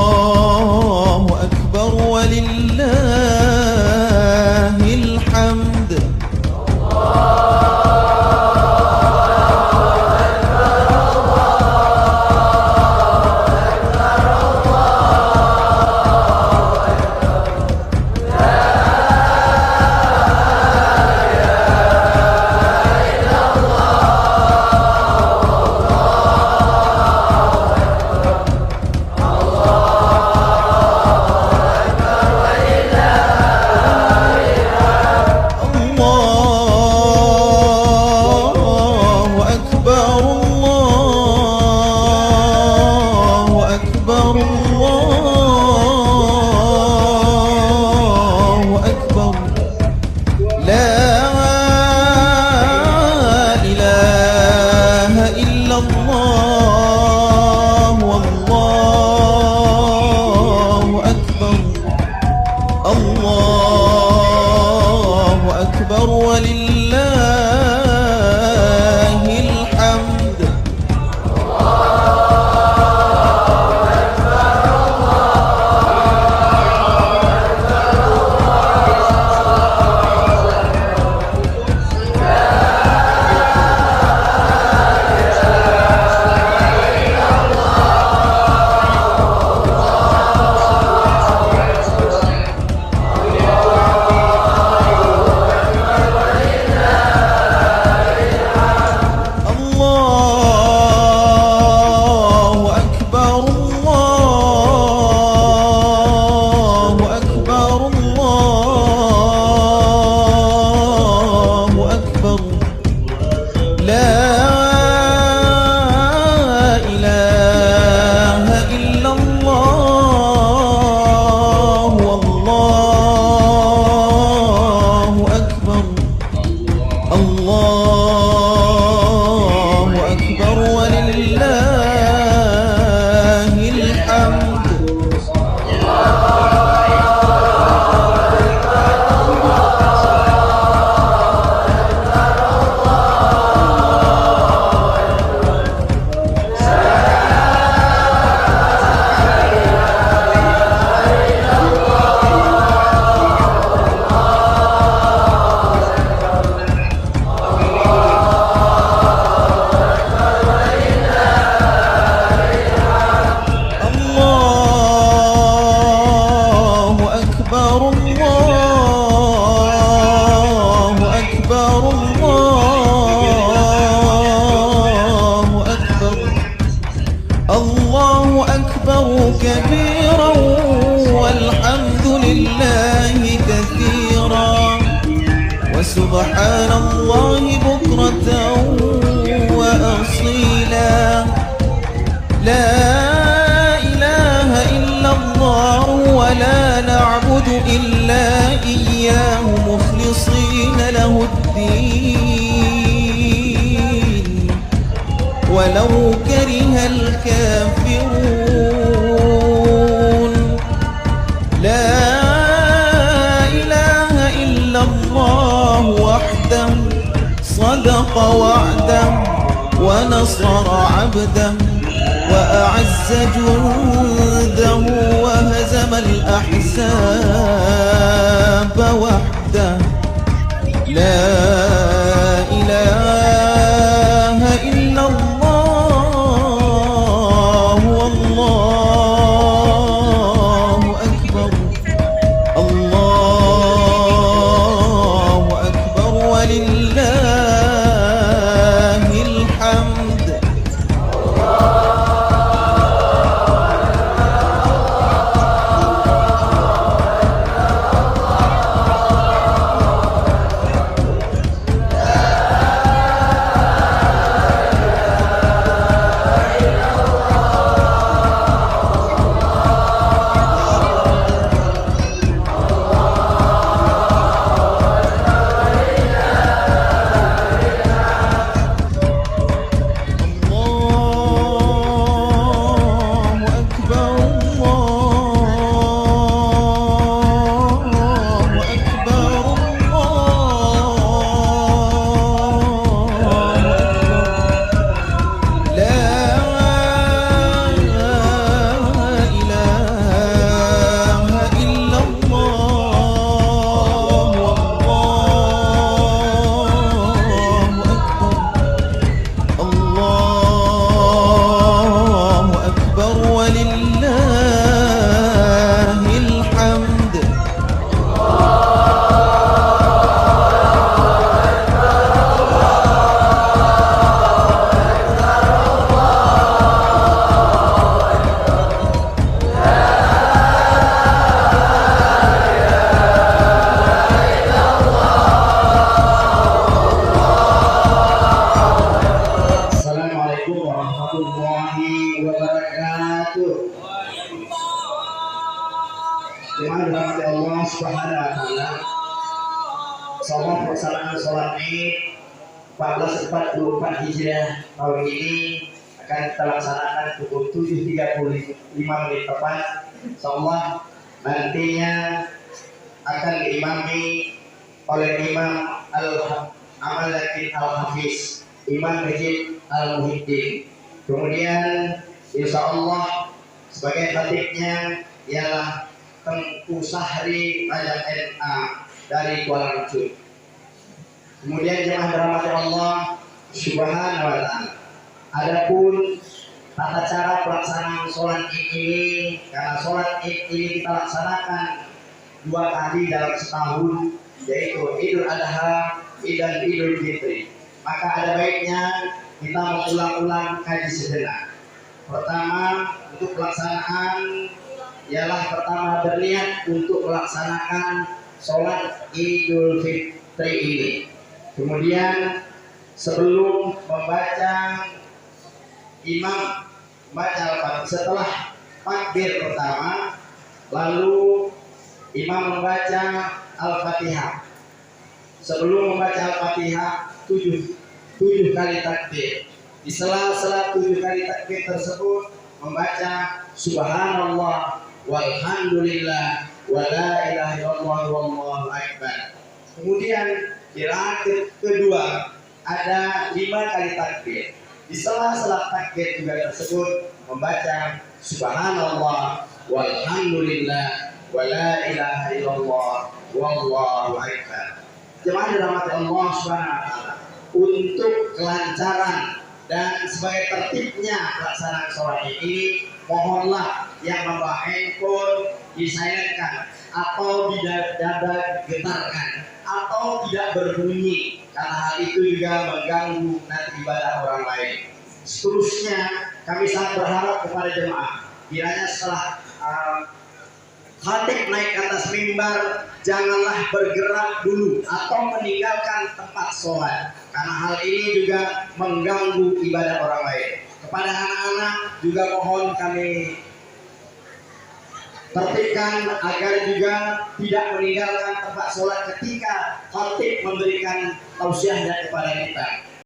الله أكبر ولله الحمد. الله أكبر ولله الحمد. الله أكبر كبيرا والحمد لله كثيرا وسبحان الله بكرة وأصيلا. لا إله إلا الله ولا نعبد إلا إياه مخلصين له الدين ولو كره الكافرون. لا إله إلا الله وحده صدق وعده ونصر عبده وأعز جنده وهزم الأحزاب وحده. لا إله إلا الله والله أكبر. الله أكبر ولله الحمد. warahmatullahi wabarakatuh. Jemaah dirahmati Allah Subhanahu wa taala. Salat pelaksanaan sholat Id 1444 Hijriah tahun ini akan kita laksanakan pukul 7.35 tepat. Insyaallah nantinya akan diimami oleh Imam Al-Amalakin Al-Hafiz, Imam Majid Al-Muhiddin. Kemudian insyaallah sebagai khatibnya ialah Tengku Sahri Rajab NA dari Kuala Lumpur. Kemudian jemaah dirahmati Allah Subhanahu wa taala. Adapun tata cara pelaksanaan sholat Id ini, karena sholat Id ini kita laksanakan 2 kali dalam setahun, yaitu Idul Adha dan Idul Fitri. Maka ada baiknya kita mengulang-ulang kaji sejenak. Pertama, untuk pelaksanaan ialah pertama berniat untuk melaksanakan sholat Idul Fitri ini. Kemudian sebelum membaca imam membaca Al-Fatihah, setelah takbir pertama lalu imam membaca Al-Fatihah. Sebelum membaca Al-Fatihah 7 kali takbir. Di sela-sela 7 kali takbir tersebut membaca Subhanallah walhamdulillah wala ilaha illallah wallahu akbar. Kemudian qiraat kedua ada 5 kali takbir. Di sela-sela takbir juga tersebut membaca Subhanallah walhamdulillah wala ilaha illallah wallahu akbar. Jemaah dirahmati Allah Subhanahu wa taala, untuk kelancaran dan sebagai tertibnya pelaksanaan sholat ini, mohonlah yang membawa handphone disilentkan atau tidak getarkan atau tidak berbunyi, karena hal itu juga mengganggu nanti ibadah orang lain. Seterusnya kami sangat berharap kepada jemaah, kiranya setelah khatib naik ke atas mimbar, janganlah bergerak dulu atau meninggalkan tempat sholat, karena hal ini juga mengganggu ibadah orang lain. Kepada anak-anak juga mohon kami tertibkan agar juga tidak meninggalkan tempat sholat ketika khatib memberikan tausiahnya kepada kita.